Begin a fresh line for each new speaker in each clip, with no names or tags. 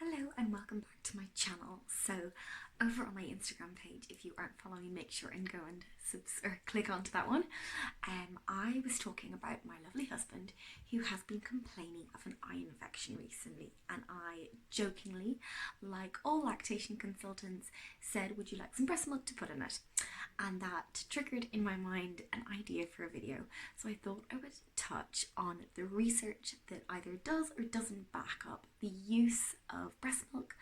Hello and welcome back to my channel. So over on my Instagram page, if you aren't following, make sure and go and click onto that one. I was talking about my lovely husband who has been complaining of an eye infection recently, and I jokingly, like all lactation consultants, said, would you like some breast milk to put in it? And that triggered in my mind an idea for a video. So I thought I would touch on the research that either does or doesn't back up the use of breast milk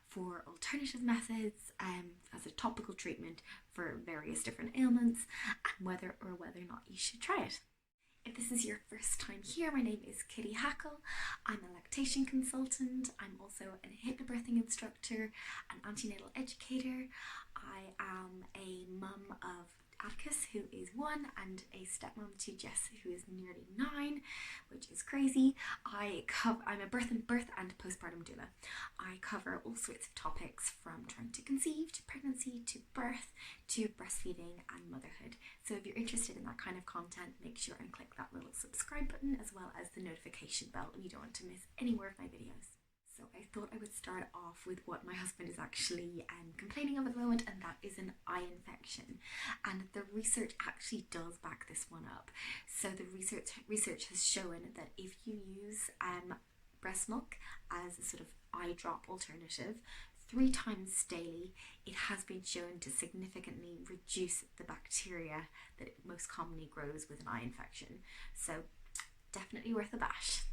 for alternative methods as a topical treatment for various different ailments, and whether or not you should try it. If this is your first time here, my name is Kitty Hackle. I'm a lactation consultant. I'm also an hypnobirthing instructor, an antenatal educator. I am a mum of Atticus, who is 1, and a stepmom to Jess, who is nearly 9, which is crazy. I'm a birth and postpartum doula. I cover all sorts of topics from trying to conceive, to pregnancy, to birth, to breastfeeding and motherhood. So if you're interested in that kind of content, make sure and click that little subscribe button as well as the notification bell if you don't want to miss any more of my videos. So I thought I would start off with what my husband is actually complaining of at the moment, and that is an eye infection. And the research actually does back this one up. So the research has shown that if you use breast milk as a sort of eye drop alternative 3 times daily, it has been shown to significantly reduce the bacteria that most commonly grows with an eye infection. So definitely worth a bash.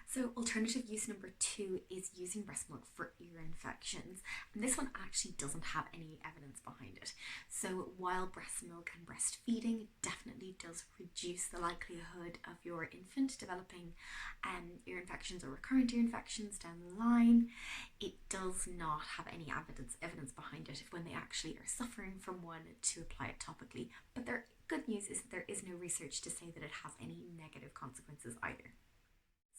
So alternative use number 2 is using breast milk for ear infections, and this one actually doesn't have any evidence behind it. So while breast milk and breastfeeding definitely does reduce the likelihood of your infant developing ear infections or recurrent ear infections down the line, it does not have any evidence behind it when they actually are suffering from one to apply it topically. But the good news is that there is no research to say that it has any negative consequences either.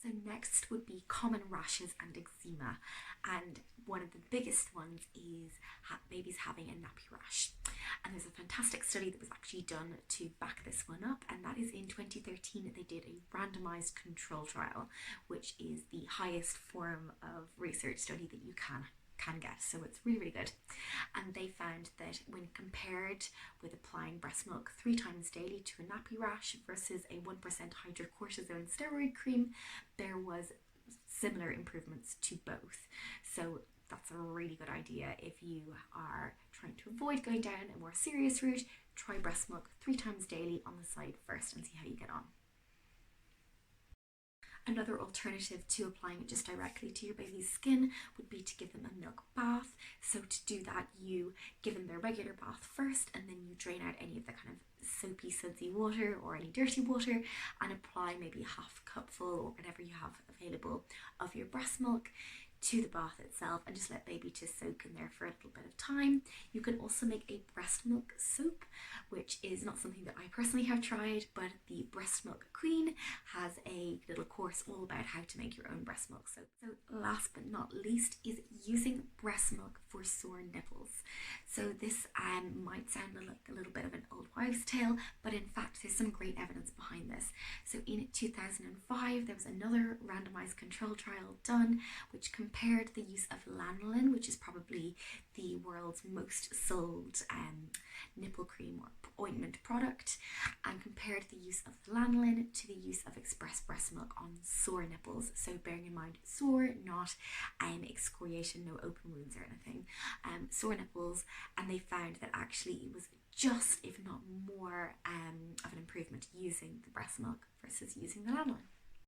So next would be common rashes and eczema, and one of the biggest ones is babies having a nappy rash. And there's a fantastic study that was actually done to back this one up, and that is in 2013 they did a randomized control trial, which is the highest form of research study that you can get, so it's really good. And they found that when compared with applying breast milk 3 times daily to a nappy rash versus a 1% hydrocortisone steroid cream, there was similar improvements to both. So that's a really good idea. If you are trying to avoid going down a more serious route, try breast milk 3 times daily on the side first and see how you get on. Another alternative to applying it just directly to your baby's skin would be to give them a milk bath. So to do that, you give them their regular bath first, and then you drain out any of the kind of soapy, sudsy water or any dirty water, and apply maybe a half cupful or whatever you have available of your breast milk to the bath itself, and just let baby to soak in there for a little bit of time. You can also make a breast milk soap, which is not something that I personally have tried, but the Breast Milk Queen has a little course all about how to make your own breast milk soap. So last but not least is using breast milk for sore nipples. So this might sound like a little bit of an old wives' tale, but in fact there's some great evidence behind this. So in 2005 there was another randomized control trial done which compared the use of lanolin, which is probably the world's most sold nipple cream or ointment product, and compared the use of lanolin to the use of express breast milk on sore nipples. So bearing in mind sore, not excoriation, no open wounds or anything, sore nipples, and they found that actually it was just, if not more, of an improvement using the breast milk versus using the lanolin.